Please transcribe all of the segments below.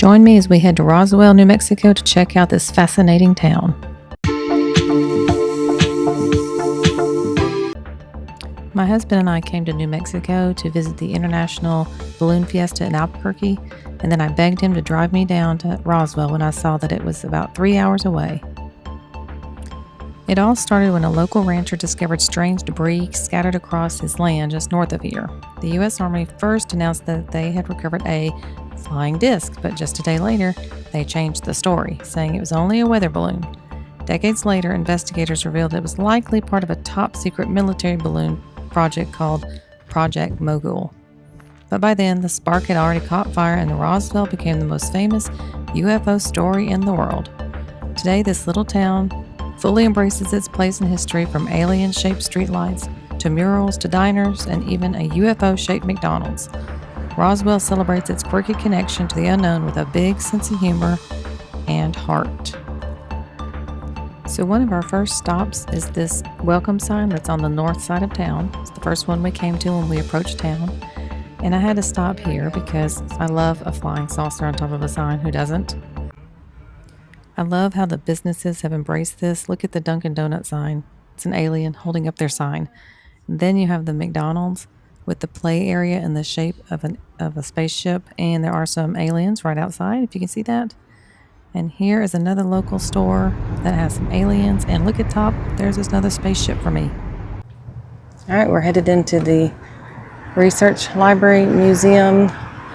Join me as we head to Roswell, New Mexico to check out this fascinating town. My husband and I came to New Mexico to visit the International Balloon Fiesta in Albuquerque, and then I begged him to drive me down to Roswell when I saw that it was about 3 hours away. It all started when a local rancher discovered strange debris scattered across his land just north of here. The U.S. Army first announced that they had recovered a flying disc, but just a day later, they changed the story, saying it was only a weather balloon. Decades later, investigators revealed it was likely part of a top-secret military balloon project called Project Mogul. But by then, the spark had already caught fire and Roswell became the most famous UFO story in the world. Today, this little town fully embraces its place in history, from alien-shaped streetlights to murals to diners and even a UFO-shaped McDonald's. Roswell celebrates its quirky connection to the unknown with a big sense of humor and heart. So one of our first stops is this welcome sign that's on the north side of town. It's the first one we came to when we approached town. And I had to stop here because I love a flying saucer on top of a sign. Who doesn't? I love how the businesses have embraced this. Look at the Dunkin' Donut sign. It's an alien holding up their sign. And then you have the McDonald's with the play area in the shape of a spaceship. And there are some aliens right outside, if you can see that. And here is another local store that has some aliens. And look at top, there's another spaceship for me. All right, we're headed into the Research Library Museum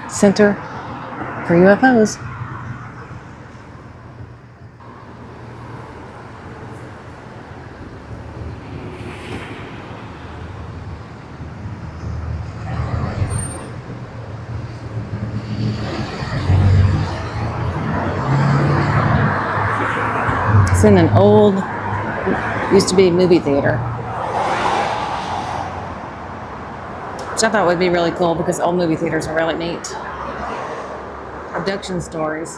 Center for UFOs. It's in an old, used to be movie theater, which I thought would be really cool because old movie theaters are really neat. Abduction stories.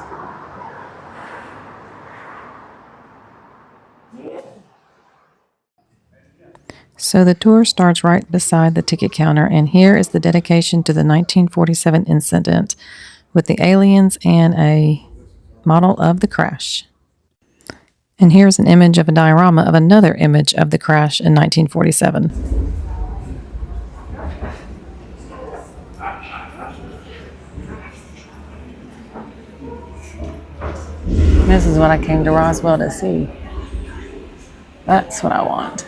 So the tour starts right beside the ticket counter, and here is the dedication to the 1947 incident with the aliens and a model of the crash. And here's an image of a diorama of another image of the crash in 1947. This is what I came to Roswell to see. That's what I want.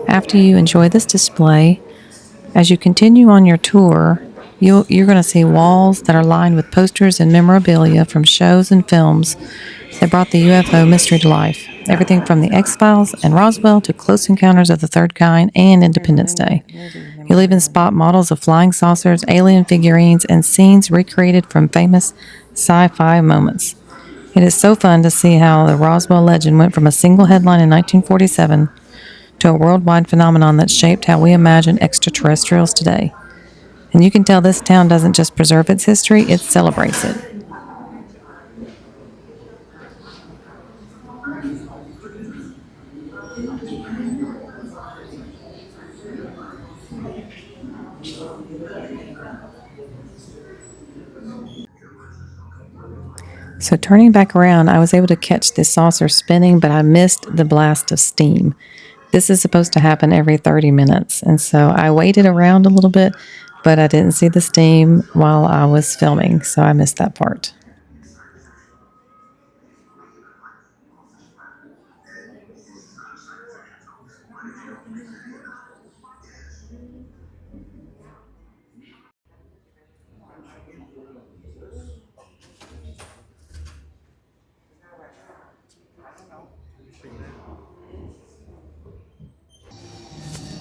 After you enjoy this display, as you continue on your tour, you're going to see walls that are lined with posters and memorabilia from shows and films that brought the UFO mystery to life. Everything from the X-Files and Roswell to Close Encounters of the Third Kind and Independence Day. You'll even spot models of flying saucers, alien figurines, and scenes recreated from famous sci-fi moments. It is so fun to see how the Roswell legend went from a single headline in 1947 to a worldwide phenomenon that shaped how we imagine extraterrestrials today. And you can tell this town doesn't just preserve its history, it celebrates it. So turning back around, I was able to catch this saucer spinning, but I missed the blast of steam. This is supposed to happen every 30 minutes. And so I waited around a little bit, but I didn't see the steam while I was filming, so I missed that part.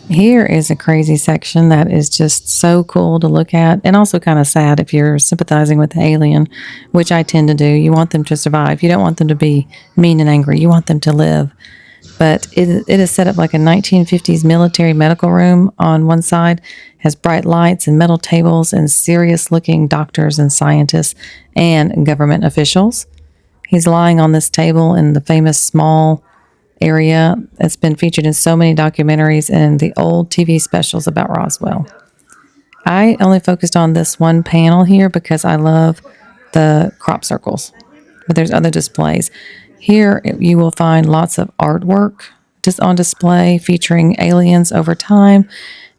Here is a crazy section that is just so cool to look at, and also kind of sad if you're sympathizing with the alien, which I tend to do. You want them to survive. You don't want them to be mean and angry. You want them to live. But it is set up like a 1950s military medical room. On one side has bright lights and metal tables and serious-looking doctors and scientists and government officials. He's lying on this table in the famous small area that's been featured in so many documentaries and the old TV specials about Roswell. I only focused on this one panel here because I love the crop circles, but there's other displays. Here you will find lots of artwork just on display featuring aliens over time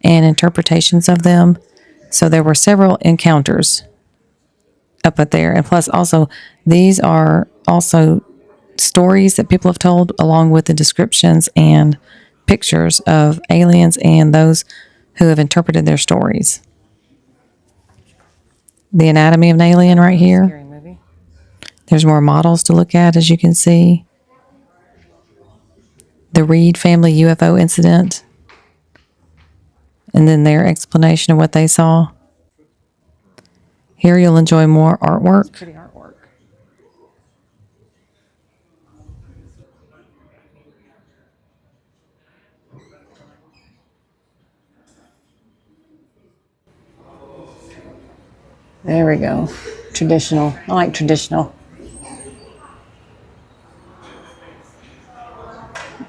and interpretations of them. So there were several encounters up there. And plus, also, these are also stories that people have told along with the descriptions and pictures of aliens and those who have interpreted their stories. The anatomy of an alien right here. There's more models to look at, as you can see. The Reed family UFO incident, and then their explanation of what they saw. Here you'll enjoy more artwork. Pretty artwork. There we go. Traditional. I like traditional.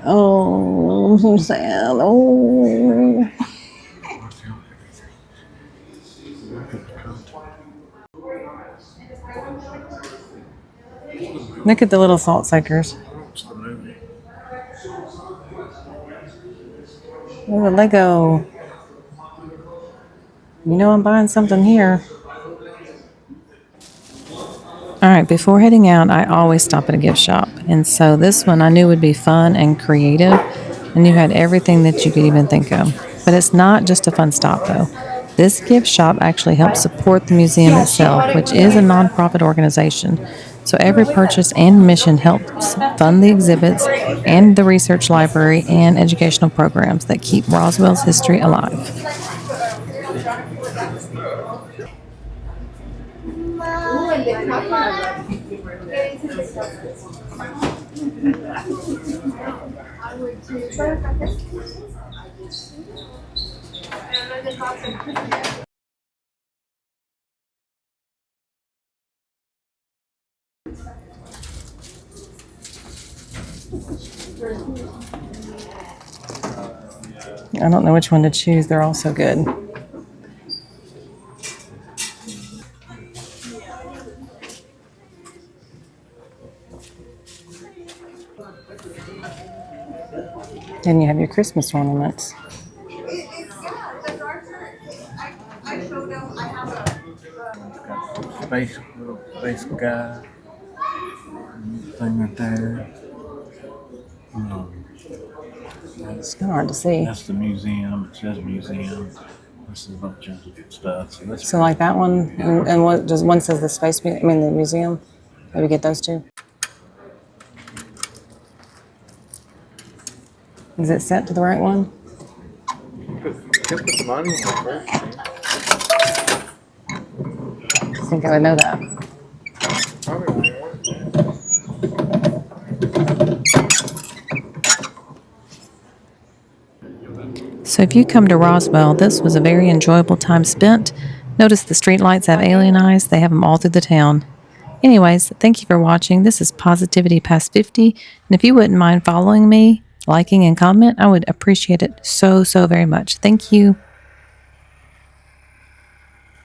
Oh, so sad. Oh. Look at the little salt suckers. Oh, a Lego. You know I'm buying something here. All right, before heading out, I always stop at a gift shop. And so this one I knew would be fun and creative, and you had everything that you could even think of. But it's not just a fun stop, though. This gift shop actually helps support the museum itself, which is a nonprofit organization. So every purchase and mission helps fund the exhibits and the research library and educational programs that keep Roswell's history alive. I don't know which one to choose. They're all so good. Then you have your Christmas ornaments. Little space guy thing right there. It's kind of hard to see. That's the museum. It says museum. This is a bunch of stuff. So like that one, and what does one says the space? I mean the museum. Maybe get those two. Is it set to the right one? Put the money in first. I think I would know that. So if you come to Roswell, this was a very enjoyable time spent. Notice the streetlights have alien eyes. They have them all through the town. Anyways, thank you for watching. This is Positivity Past 50. And if you wouldn't mind following me, liking, and comment, I would appreciate it so, so very much. Thank you.